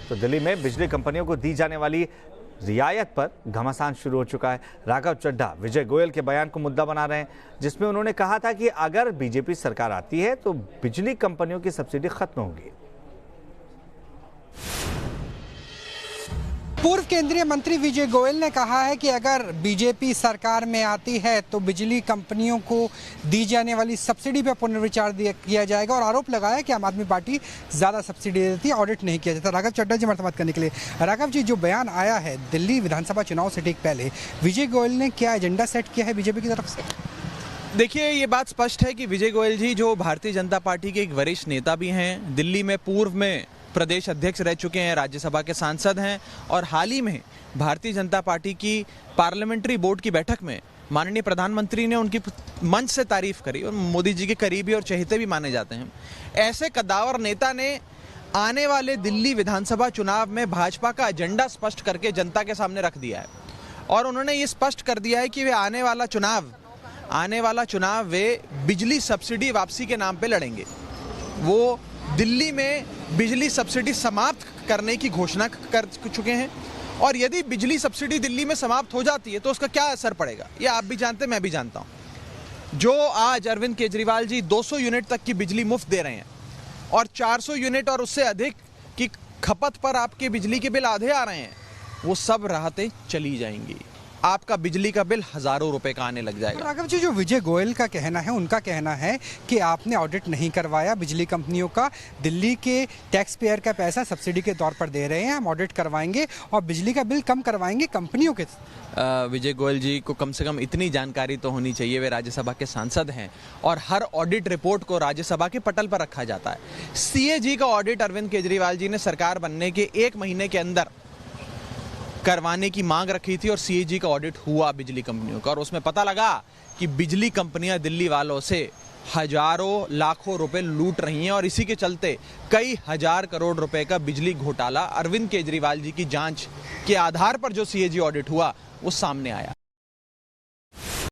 तो दिल्ली में बिजली कंपनियों को दी जाने वाली रियायत पर घमासान शुरू हो चुका है। राघव चड्ढा विजय गोयल के बयान को मुद्दा बना रहे हैं, जिसमें उन्होंने कहा था कि अगर बीजेपी सरकार आती है तो बिजली कंपनियों की सब्सिडी खत्म होगी। पूर्व केंद्रीय मंत्री विजय गोयल ने कहा है कि अगर बीजेपी सरकार में आती है तो बिजली कंपनियों को दी जाने वाली सब्सिडी पर पुनर्विचार किया जाएगा और आरोप लगाया कि आम आदमी पार्टी ज़्यादा सब्सिडी देती है, ऑडिट नहीं किया जाता। राघव चड्ढा जी हमारे बात करने के लिए। राघव जी, जो बयान आया है दिल्ली विधानसभा चुनाव से ठीक पहले, विजय गोयल ने क्या एजेंडा सेट किया है बीजेपी की तरफ से? देखिए, ये बात स्पष्ट है कि विजय गोयल जी जो भारतीय जनता पार्टी के एक वरिष्ठ नेता भी हैं, दिल्ली में पूर्व में प्रदेश अध्यक्ष रह चुके हैं, राज्यसभा के सांसद हैं और हाल ही में भारतीय जनता पार्टी की पार्लियामेंट्री बोर्ड की बैठक में माननीय प्रधानमंत्री ने उनकी मंच से तारीफ करी और मोदी जी के करीबी और चहेते भी माने जाते हैं। ऐसे कद्दावर नेता ने आने वाले दिल्ली विधानसभा चुनाव में भाजपा का एजेंडा स्पष्ट करके जनता के सामने रख दिया है और उन्होंने ये स्पष्ट कर दिया है कि वे आने वाला चुनाव वे बिजली सब्सिडी वापसी के नाम पे लड़ेंगे। वो दिल्ली में बिजली सब्सिडी समाप्त करने की घोषणा कर चुके हैं और यदि बिजली सब्सिडी दिल्ली में समाप्त हो जाती है तो उसका क्या असर पड़ेगा, ये आप भी जानते हैं, मैं भी जानता हूं। जो आज अरविंद केजरीवाल जी 200 यूनिट तक की बिजली मुफ्त दे रहे हैं और 400 यूनिट और उससे अधिक की खपत पर आपके बिजली के बिल आधे आ रहे हैं, वो सब राहतें चली जाएंगी। आपका बिजली का बिल हजारों रुपए का आने लग जाएगा। राघव जी, जो विजय गोयल का कहना है, उनका कहना है कि आपने ऑडिट नहीं करवाया बिजली कंपनियों का, दिल्ली के टैक्स पेयर का पैसा सब्सिडी के तौर पर दे रहे हैं, हम ऑडिट करवाएंगे और बिजली का बिल कम करवाएंगे कंपनियों के। विजय गोयल जी को कम से कम इतनी जानकारी तो होनी चाहिए, वे राज्यसभा के सांसद हैं और हर ऑडिट रिपोर्ट को राज्यसभा के पटल पर रखा जाता है। सीएजी का ऑडिट अरविंद केजरीवाल जी ने सरकार बनने के 1 महीने के अंदर करवाने की मांग रखी थी और सीएजी का ऑडिट हुआ बिजली कंपनियों का और उसमें पता लगा कि बिजली कंपनियां दिल्ली वालों से हजारों लाखों रुपए लूट रही हैं और इसी के चलते कई हजार करोड़ रुपए का बिजली घोटाला अरविंद केजरीवाल जी की जांच के आधार पर जो सीएजी ऑडिट हुआ वो सामने आया।